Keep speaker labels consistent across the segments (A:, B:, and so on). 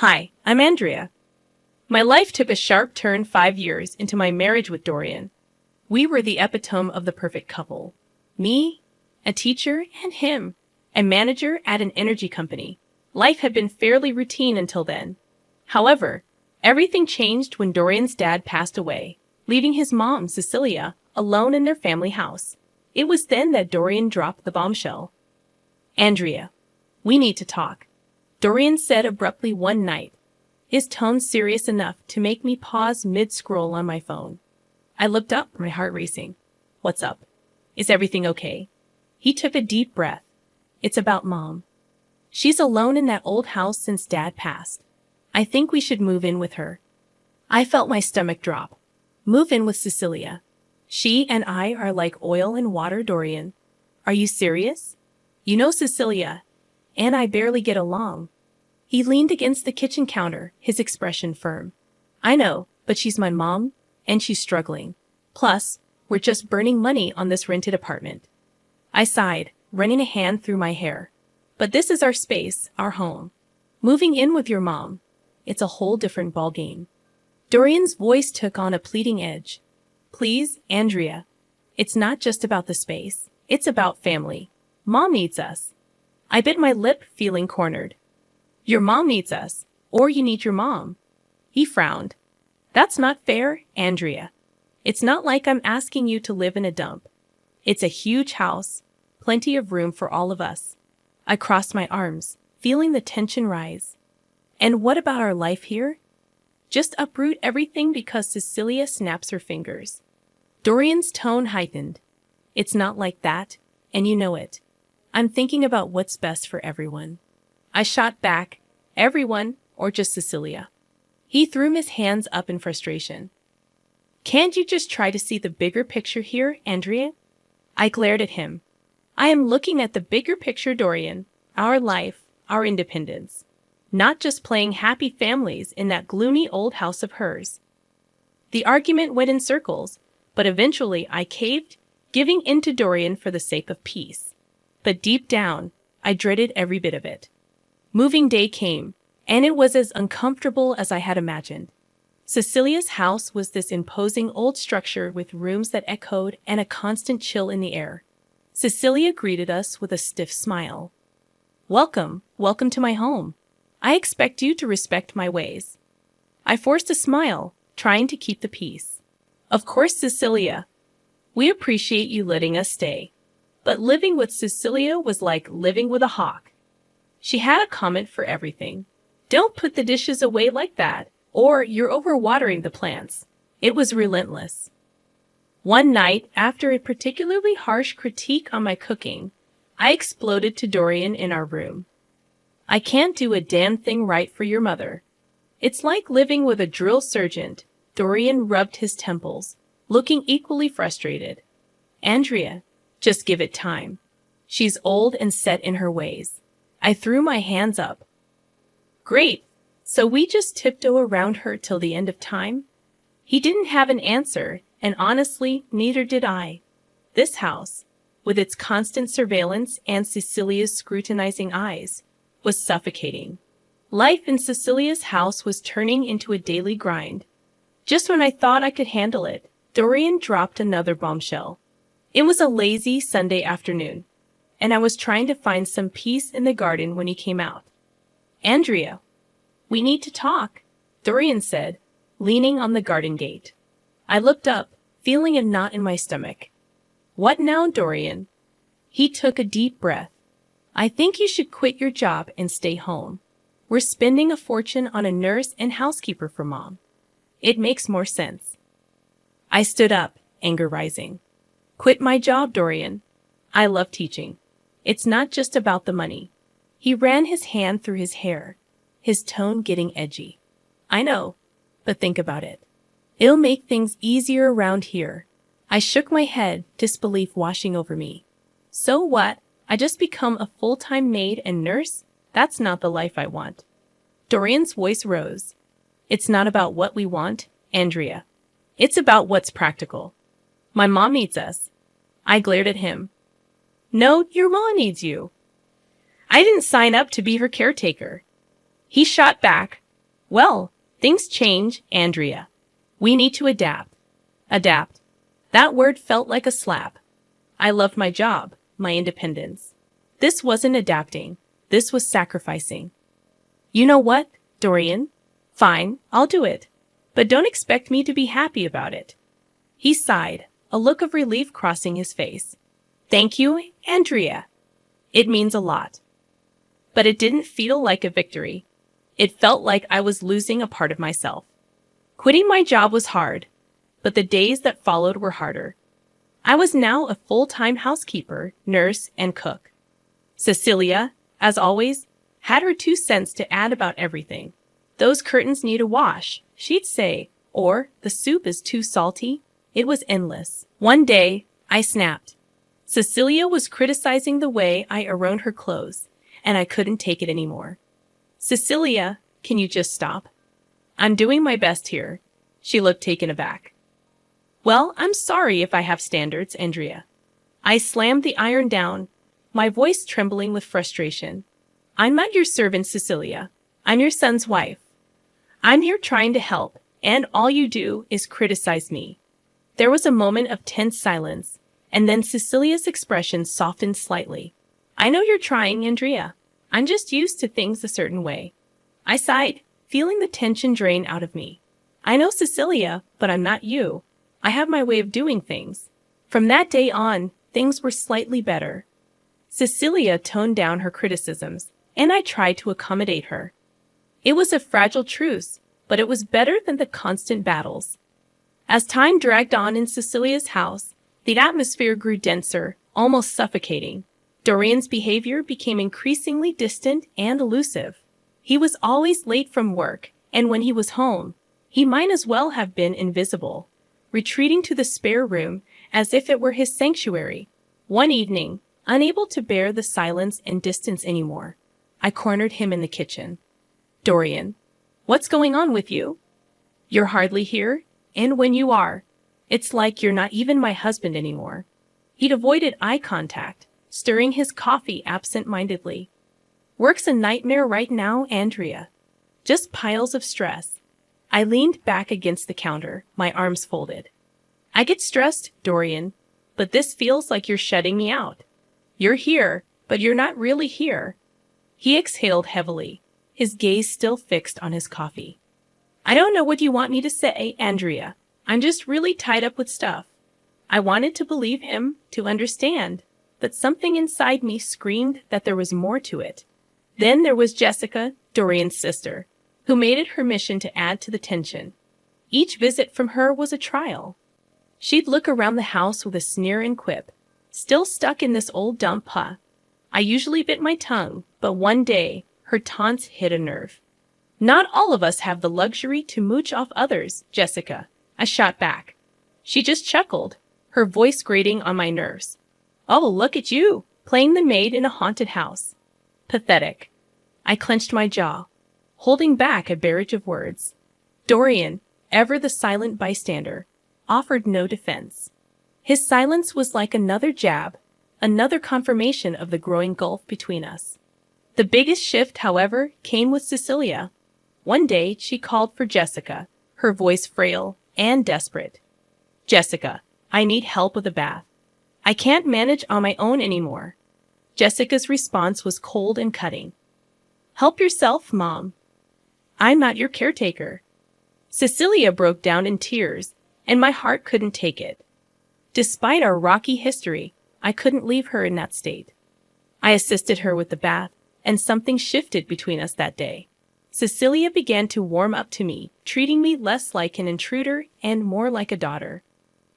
A: Hi, I'm Andrea. My life took a sharp turn 5 years into my marriage with Dorian. We were the epitome of the perfect couple. Me, a teacher, and him, a manager at an energy company. Life had been fairly routine until then. However, everything changed when Dorian's dad passed away, leaving his mom, Cecilia, alone in their family house. It was then that Dorian dropped the bombshell. Andrea, we need to talk, Dorian said abruptly one night, his tone serious enough to make me pause mid-scroll on my phone. I looked up, my heart racing. What's up? Is everything okay? He took a deep breath. It's about Mom. She's alone in that old house since Dad passed. I think we should move in with her. I felt my stomach drop. Move in with Cecilia. She and I are like oil and water, Dorian. Are you serious? You know Cecilia and I barely get along. He leaned against the kitchen counter, his expression firm. I know, but she's my mom, and she's struggling. Plus, we're just burning money on this rented apartment. I sighed, running a hand through my hair. But this is our space, our home. Moving in with your mom, it's a whole different ballgame. Dorian's voice took on a pleading edge. Please, Andrea. It's not just about the space. It's about family. Mom needs us. I bit my lip, feeling cornered. Your mom needs us, or you need your mom. He frowned. That's not fair, Andrea. It's not like I'm asking you to live in a dump. It's a huge house, plenty of room for all of us. I crossed my arms, feeling the tension rise. And what about our life here? Just uproot everything because Cecilia snaps her fingers. Dorian's tone heightened. It's not like that, and you know it. I'm thinking about what's best for everyone. I shot back, everyone, or just Cecilia. He threw his hands up in frustration. Can't you just try to see the bigger picture here, Andrea? I glared at him. I am looking at the bigger picture, Dorian. Our life, our independence. Not just playing happy families in that gloomy old house of hers. The argument went in circles, but eventually I caved, giving in to Dorian for the sake of peace. But deep down, I dreaded every bit of it. Moving day came, and it was as uncomfortable as I had imagined. Cecilia's house was this imposing old structure with rooms that echoed and a constant chill in the air. Cecilia greeted us with a stiff smile. Welcome to my home. I expect you to respect my ways. I forced a smile, trying to keep the peace. Of course, Cecilia. We appreciate you letting us stay. But living with Cecilia was like living with a hawk. She had a comment for everything. Don't put the dishes away like that, or you're overwatering the plants. It was relentless. One night, after a particularly harsh critique on my cooking, I exploded to Dorian in our room. I can't do a damn thing right for your mother. It's like living with a drill sergeant. Dorian rubbed his temples, looking equally frustrated. Andrea, just give it time. She's old and set in her ways. I threw my hands up. Great. So we just tiptoe around her till the end of time? He didn't have an answer, and honestly, neither did I. This house, with its constant surveillance and Cecilia's scrutinizing eyes, was suffocating. Life in Cecilia's house was turning into a daily grind. Just when I thought I could handle it, Dorian dropped another bombshell. It was a lazy Sunday afternoon, and I was trying to find some peace in the garden when he came out. Andrea, we need to talk, Dorian said, leaning on the garden gate. I looked up, feeling a knot in my stomach. What now, Dorian? He took a deep breath. I think you should quit your job and stay home. We're spending a fortune on a nurse and housekeeper for Mom. It makes more sense. I stood up, anger rising. Quit my job, Dorian. I love teaching. It's not just about the money. He ran his hand through his hair, his tone getting edgy. I know, but think about it. It'll make things easier around here. I shook my head, disbelief washing over me. So what? I just become a full-time maid and nurse? That's not the life I want. Dorian's voice rose. It's not about what we want, Andrea. It's about what's practical. My mom needs us. I glared at him. No, your mom needs you. I didn't sign up to be her caretaker. He shot back, Well, things change, Andrea. We need to adapt. Adapt. That word felt like a slap. I loved my job, my independence. This wasn't adapting. This was sacrificing. You know what, Dorian? Fine, I'll do it. But don't expect me to be happy about it. He sighed, a look of relief crossing his face. Thank you, Andrea. It means a lot. But it didn't feel like a victory. It felt like I was losing a part of myself. Quitting my job was hard, but the days that followed were harder. I was now a full-time housekeeper, nurse, and cook. Cecilia, as always, had her 2 cents to add about everything. Those curtains need a wash, she'd say, or the soup is too salty. It was endless. One day, I snapped. Cecilia was criticizing the way I arranged her clothes, and I couldn't take it anymore. Cecilia, can you just stop? I'm doing my best here. She looked taken aback. Well, I'm sorry if I have standards, Andrea. I slammed the iron down, my voice trembling with frustration. I'm not your servant, Cecilia. I'm your son's wife. I'm here trying to help, and all you do is criticize me. There was a moment of tense silence, and then Cecilia's expression softened slightly. I know you're trying, Andrea. I'm just used to things a certain way. I sighed, feeling the tension drain out of me. I know, Cecilia, but I'm not you. I have my way of doing things. From that day on, things were slightly better. Cecilia toned down her criticisms, and I tried to accommodate her. It was a fragile truce, but it was better than the constant battles. As time dragged on in Cecilia's house, the atmosphere grew denser, almost suffocating. Dorian's behavior became increasingly distant and elusive. He was always late from work, and when he was home, he might as well have been invisible, retreating to the spare room as if it were his sanctuary. One evening, unable to bear the silence and distance anymore, I cornered him in the kitchen. Dorian, what's going on with you? You're hardly here, and when you are, it's like you're not even my husband anymore. He'd avoided eye contact, stirring his coffee absent-mindedly. Work's a nightmare right now, Andrea. Just piles of stress. I leaned back against the counter, my arms folded. I get stressed, Dorian, but this feels like you're shutting me out. You're here, but you're not really here. He exhaled heavily, his gaze still fixed on his coffee. I don't know what you want me to say, Andrea. I'm just really tied up with stuff. I wanted to believe him, to understand, but something inside me screamed that there was more to it. Then there was Jessica, Dorian's sister, who made it her mission to add to the tension. Each visit from her was a trial. She'd look around the house with a sneer and quip, still stuck in this old dump, huh? I usually bit my tongue, but one day, her taunts hit a nerve. Not all of us have the luxury to mooch off others, Jessica, I shot back. She just chuckled, her voice grating on my nerves. Oh, look at you, playing the maid in a haunted house. Pathetic. I clenched my jaw, holding back a barrage of words. Dorian, ever the silent bystander, offered no defense. His silence was like another jab, another confirmation of the growing gulf between us. The biggest shift, however, came with Cecilia. One day, she called for Jessica, her voice frail and desperate. Jessica, I need help with a bath. I can't manage on my own anymore. Jessica's response was cold and cutting. Help yourself, Mom. I'm not your caretaker. Cecilia broke down in tears, and my heart couldn't take it. Despite our rocky history, I couldn't leave her in that state. I assisted her with the bath, and something shifted between us that day. Cecilia began to warm up to me, treating me less like an intruder and more like a daughter.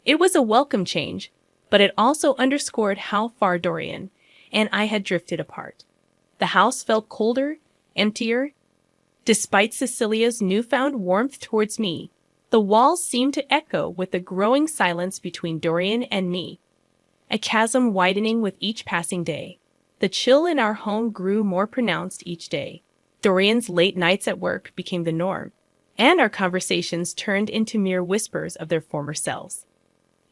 A: It was a welcome change, but it also underscored how far Dorian and I had drifted apart. The house felt colder, emptier. Despite Cecilia's newfound warmth towards me, the walls seemed to echo with the growing silence between Dorian and me, a chasm widening with each passing day. The chill in our home grew more pronounced each day. Dorian's late nights at work became the norm, and our conversations turned into mere whispers of their former selves.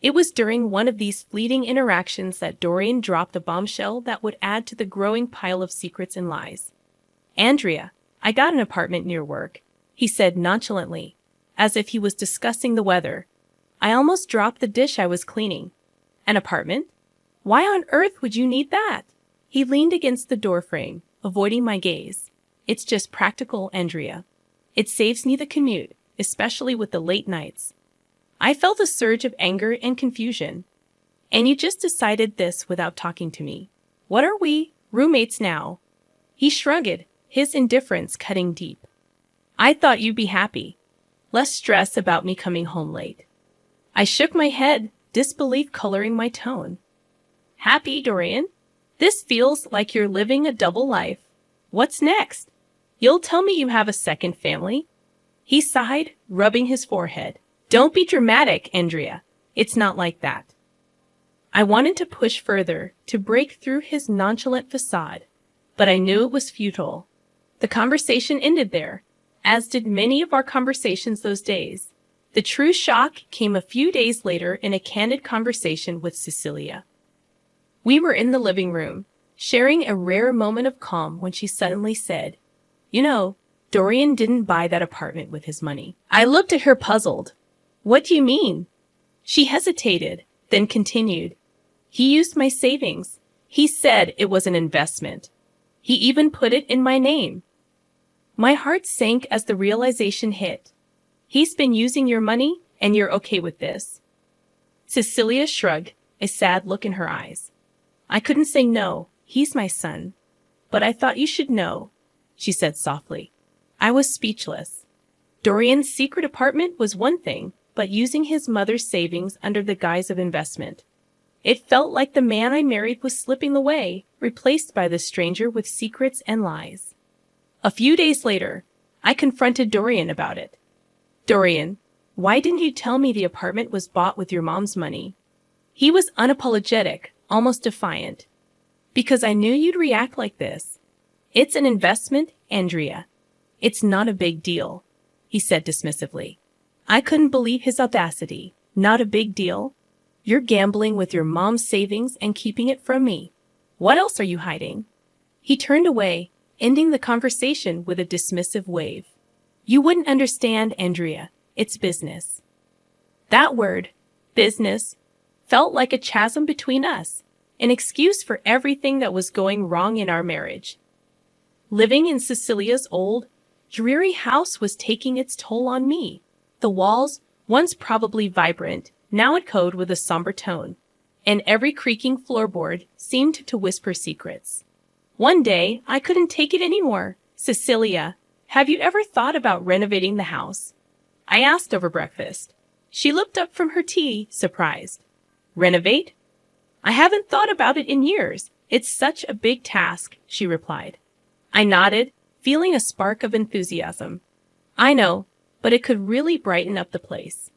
A: It was during one of these fleeting interactions that Dorian dropped a bombshell that would add to the growing pile of secrets and lies. Andrea, I got an apartment near work, he said nonchalantly, as if he was discussing the weather. I almost dropped the dish I was cleaning. An apartment? Why on earth would you need that? He leaned against the doorframe, avoiding my gaze. It's just practical, Andrea. It saves me the commute, especially with the late nights. I felt a surge of anger and confusion. And you just decided this without talking to me. What are we, roommates now? He shrugged, his indifference cutting deep. I thought you'd be happy. Less stress about me coming home late. I shook my head, disbelief coloring my tone. Happy, Dorian? This feels like you're living a double life. What's next? You'll tell me you have a second family? He sighed, rubbing his forehead. Don't be dramatic, Andrea. It's not like that. I wanted to push further, to break through his nonchalant facade, but I knew it was futile. The conversation ended there, as did many of our conversations those days. The true shock came a few days later in a candid conversation with Cecilia. We were in the living room, sharing a rare moment of calm when she suddenly said, You know, Dorian didn't buy that apartment with his money. I looked at her puzzled. What do you mean? She hesitated, then continued. He used my savings. He said it was an investment. He even put it in my name. My heart sank as the realization hit. He's been using your money, and you're okay with this. Cecilia shrugged, a sad look in her eyes. I couldn't say no. He's my son. But I thought you should know, she said softly. I was speechless. Dorian's secret apartment was one thing, but using his mother's savings under the guise of investment. It felt like the man I married was slipping away, replaced by the stranger with secrets and lies. A few days later, I confronted Dorian about it. Dorian, why didn't you tell me the apartment was bought with your mom's money? He was unapologetic, almost defiant. Because I knew you'd react like this. It's an investment, Andrea. It's not a big deal, he said dismissively. I couldn't believe his audacity. Not a big deal? You're gambling with your mom's savings and keeping it from me. What else are you hiding? He turned away, ending the conversation with a dismissive wave. You wouldn't understand, Andrea. It's business. That word, business, felt like a chasm between us, an excuse for everything that was going wrong in our marriage. Living in Cecilia's old, dreary house was taking its toll on me. The walls, once probably vibrant, now echoed with a somber tone, and every creaking floorboard seemed to whisper secrets. One day, I couldn't take it anymore. Cecilia, have you ever thought about renovating the house? I asked over breakfast. She looked up from her tea, surprised. Renovate? I haven't thought about it in years. It's such a big task, she replied. I nodded, feeling a spark of enthusiasm. I know, but it could really brighten up the place.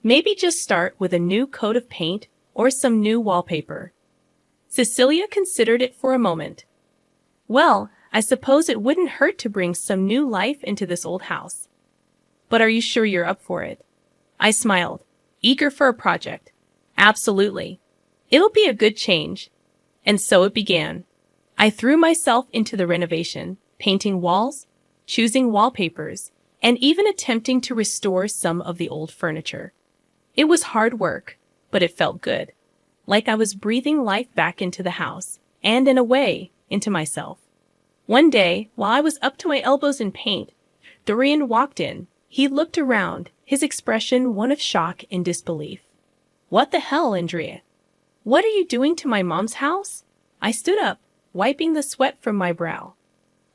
A: Maybe just start with a new coat of paint or some new wallpaper. Cecilia considered it for a moment. Well, I suppose it wouldn't hurt to bring some new life into this old house. But are you sure you're up for it? I smiled, eager for a project. Absolutely. It'll be a good change. And so it began. I threw myself into the renovation, painting walls, choosing wallpapers, and even attempting to restore some of the old furniture. It was hard work, but it felt good. Like I was breathing life back into the house, and in a way, into myself. One day, while I was up to my elbows in paint, Dorian walked in. He looked around, his expression one of shock and disbelief. What the hell, Andrea? What are you doing to my mom's house? I stood up, wiping the sweat from my brow.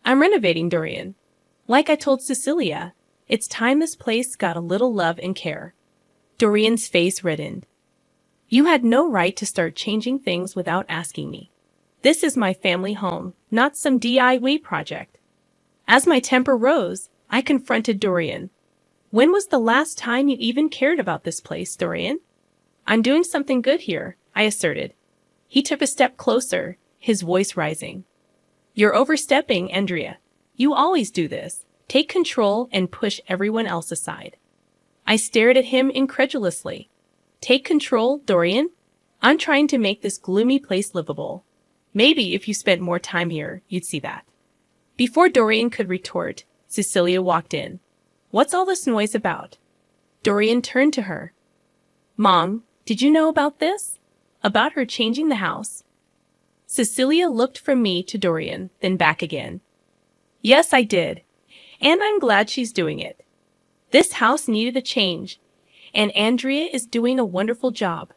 A: I'm renovating, Dorian. Like I told Cecilia, it's time this place got a little love and care. Dorian's face reddened. You had no right to start changing things without asking me. This is my family home, not some DIY project. As my temper rose, I confronted Dorian. When was the last time you even cared about this place, Dorian? I'm doing something good here, I asserted. He took a step closer, his voice rising. You're overstepping, Andrea. You always do this. Take control and push everyone else aside. I stared at him incredulously. Take control, Dorian? I'm trying to make this gloomy place livable. Maybe if you spent more time here, you'd see that. Before Dorian could retort, Cecilia walked in. What's all this noise about? Dorian turned to her. Mom, did you know about this? About her changing the house? Cecilia looked from me to Dorian, then back again. Yes, I did. And I'm glad she's doing it. This house needed a change, and Andrea is doing a wonderful job.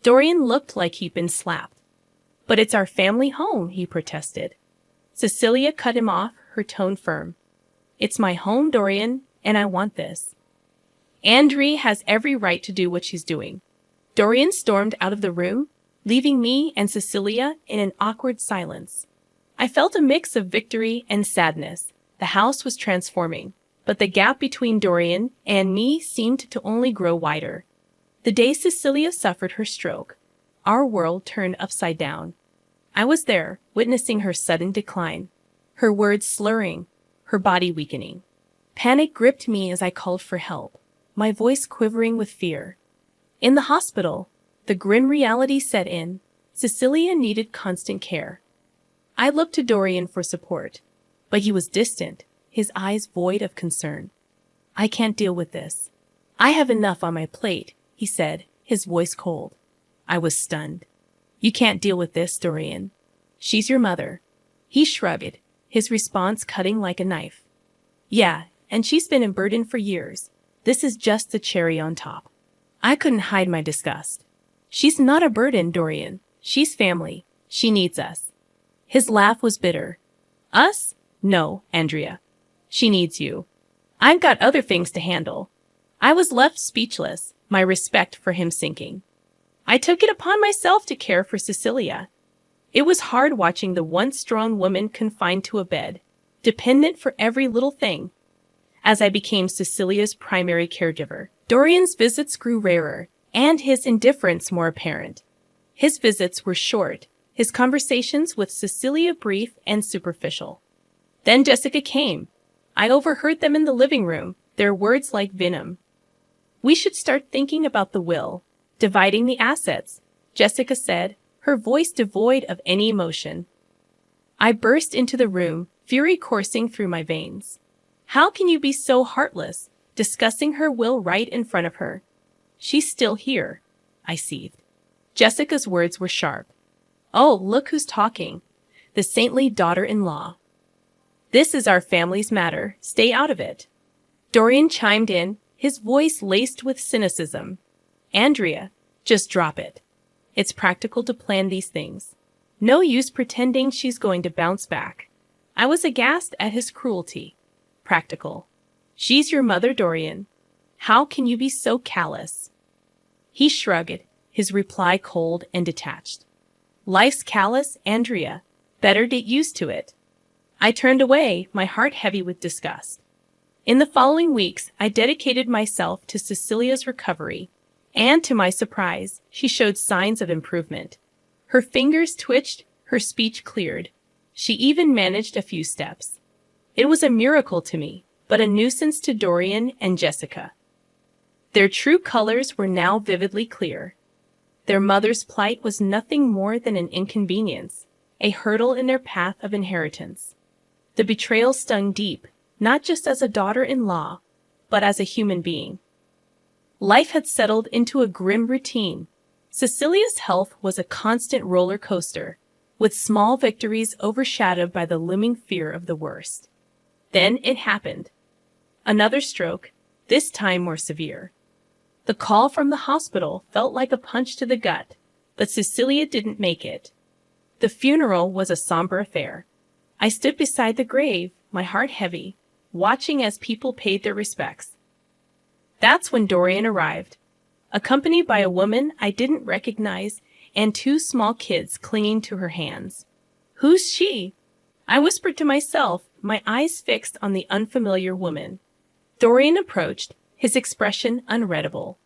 A: Dorian looked like he'd been slapped. But it's our family home, he protested. Cecilia cut him off, her tone firm. It's my home, Dorian, and I want this. Andrea has every right to do what she's doing. Dorian stormed out of the room, leaving me and Cecilia in an awkward silence. I felt a mix of victory and sadness. The house was transforming, but the gap between Dorian and me seemed to only grow wider. The day Cecilia suffered her stroke, our world turned upside down. I was there, witnessing her sudden decline, her words slurring, her body weakening. Panic gripped me as I called for help, my voice quivering with fear. In the hospital, the grim reality set in. Cecilia needed constant care. I looked to Dorian for support, but he was distant, his eyes void of concern. I can't deal with this. I have enough on my plate, he said, his voice cold. I was stunned. You can't deal with this, Dorian. She's your mother. He shrugged, his response cutting like a knife. Yeah, and she's been a burden for years. This is just the cherry on top. I couldn't hide my disgust. She's not a burden, Dorian. She's family. She needs us. His laugh was bitter. Us? No, Andrea. She needs you. I've got other things to handle. I was left speechless, my respect for him sinking. I took it upon myself to care for Cecilia. It was hard watching the once strong woman confined to a bed, dependent for every little thing. As I became Cecilia's primary caregiver, Dorian's visits grew rarer, and his indifference more apparent. His visits were short, his conversations with Cecilia brief and superficial. Then Jessica came. I overheard them in the living room, their words like venom. We should start thinking about the will, dividing the assets, Jessica said, her voice devoid of any emotion. I burst into the room, fury coursing through my veins. How can you be so heartless, discussing her will right in front of her? She's still here, I seethed. Jessica's words were sharp. Oh, look who's talking. The saintly daughter-in-law. This is our family's matter. Stay out of it. Dorian chimed in, his voice laced with cynicism. Andrea, just drop it. It's practical to plan these things. No use pretending she's going to bounce back. I was aghast at his cruelty. Practical. She's your mother, Dorian. How can you be so callous? He shrugged, his reply cold and detached. Life's callous, Andrea. Better get used to it. I turned away, my heart heavy with disgust. In the following weeks, I dedicated myself to Cecilia's recovery, and to my surprise, she showed signs of improvement. Her fingers twitched, her speech cleared. She even managed a few steps. It was a miracle to me, but a nuisance to Dorian and Jessica. Their true colors were now vividly clear. Their mother's plight was nothing more than an inconvenience, a hurdle in their path of inheritance. The betrayal stung deep, not just as a daughter-in-law, but as a human being. Life had settled into a grim routine. Cecilia's health was a constant roller coaster, with small victories overshadowed by the looming fear of the worst. Then it happened. Another stroke, this time more severe. The call from the hospital felt like a punch to the gut, but Cecilia didn't make it. The funeral was a somber affair. I stood beside the grave, my heart heavy, watching as people paid their respects. That's when Dorian arrived, accompanied by a woman I didn't recognize and two small kids clinging to her hands. Who's she? I whispered to myself, my eyes fixed on the unfamiliar woman. Dorian approached, his expression unreadable.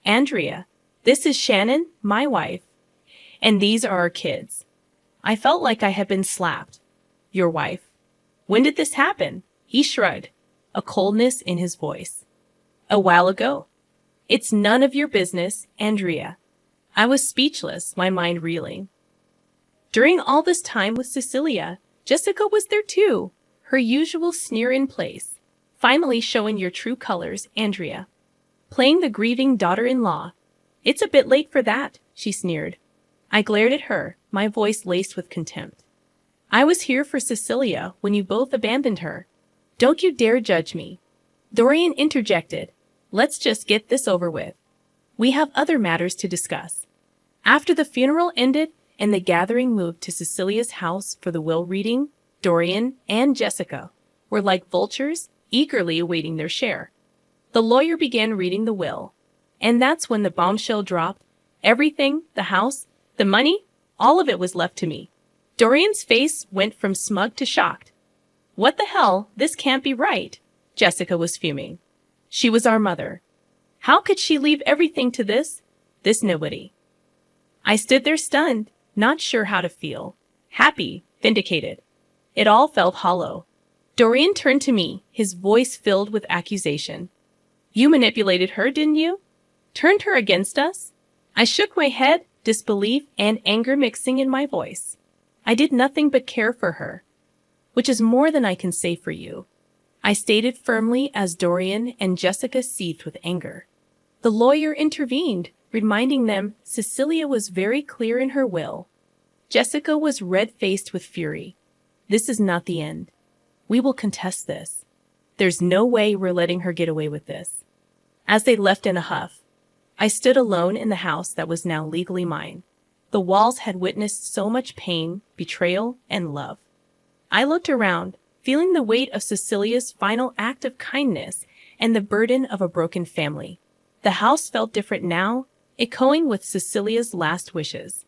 A: Andrea, this is Shannon, my wife, and these are our kids. I felt like I had been slapped. Your wife. When did this happen? He shrugged, a coldness in his voice. A while ago. It's none of your business, Andrea. I was speechless, my mind reeling. During all this time with Cecilia, Jessica was there too, her usual sneer in place. Finally showing your true colors, Andrea. Playing the grieving daughter-in-law. It's a bit late for that, she sneered. I glared at her, my voice laced with contempt. I was here for Cecilia when you both abandoned her. Don't you dare judge me. Dorian interjected. Let's just get this over with. We have other matters to discuss. After the funeral ended and the gathering moved to Cecilia's house for the will reading, Dorian and Jessica were like vultures, eagerly awaiting their share. The lawyer began reading the will, and that's when the bombshell dropped. Everything, the house, the money, all of it was left to me. Dorian's face went from smug to shocked. What the hell? This can't be right. Jessica was fuming. She was our mother. How could she leave everything to this nobody? I stood there stunned, not sure how to feel. Happy, vindicated. It all felt hollow. Dorian turned to me, his voice filled with accusation. You manipulated her, didn't you? Turned her against us? I shook my head, disbelief and anger mixing in my voice. I did nothing but care for her, which is more than I can say for you, I stated firmly as Dorian and Jessica seethed with anger. The lawyer intervened, reminding them Cecilia was very clear in her will. Jessica was red-faced with fury. This is not the end. We will contest this. There's no way we're letting her get away with this. As they left in a huff, I stood alone in the house that was now legally mine. The walls had witnessed so much pain, betrayal, and love. I looked around, feeling the weight of Cecilia's final act of kindness and the burden of a broken family. The house felt different now, echoing with Cecilia's last wishes.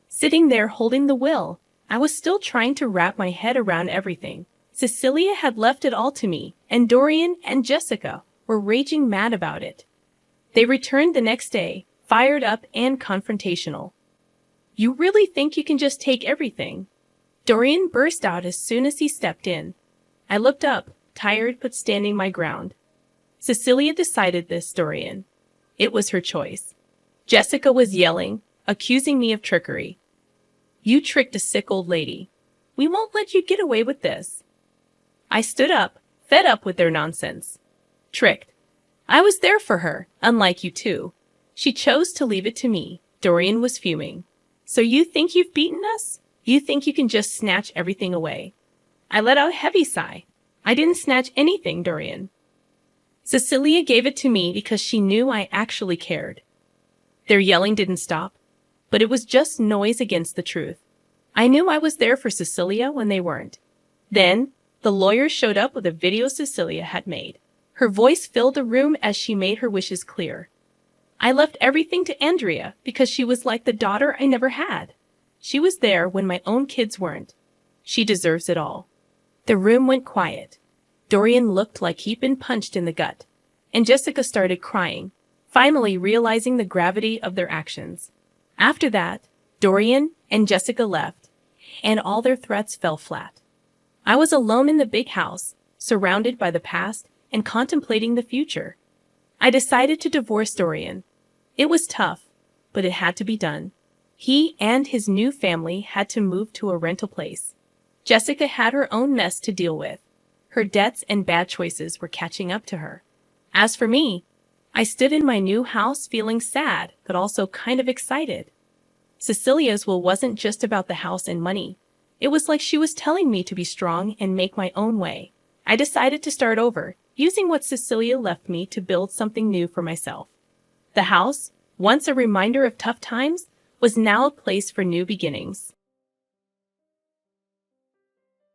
A: Sitting there holding the will, I was still trying to wrap my head around everything. Cecilia had left it all to me, and Dorian and Jessica were raging mad about it. They returned the next day, fired up and confrontational. You really think you can just take everything? Dorian burst out as soon as he stepped in. I looked up, tired but standing my ground. Cecilia decided this, Dorian. It was her choice. Jessica was yelling, accusing me of trickery. You tricked a sick old lady. We won't let you get away with this. I stood up, fed up with their nonsense. Tricked. I was there for her, unlike you two. She chose to leave it to me. Dorian was fuming. So you think you've beaten us? You think you can just snatch everything away? I let out a heavy sigh. I didn't snatch anything, Dorian. Cecilia gave it to me because she knew I actually cared. Their yelling didn't stop, but it was just noise against the truth. I knew I was there for Cecilia when they weren't. Then, the lawyer showed up with a video Cecilia had made. Her voice filled the room as she made her wishes clear. I left everything to Andrea because she was like the daughter I never had. She was there when my own kids weren't. She deserves it all. The room went quiet. Dorian looked like he'd been punched in the gut, and Jessica started crying, finally realizing the gravity of their actions. After that, Dorian and Jessica left, and all their threats fell flat. I was alone in the big house, surrounded by the past and contemplating the future. I decided to divorce Dorian. It was tough, but it had to be done. He and his new family had to move to a rental place. Jessica had her own mess to deal with. Her debts and bad choices were catching up to her. As for me, I stood in my new house feeling sad, but also kind of excited. Cecilia's will wasn't just about the house and money. It was like she was telling me to be strong and make my own way. I decided to start over, using what Cecilia left me to build something new for myself. The house, once a reminder of tough times, was now a place for new beginnings.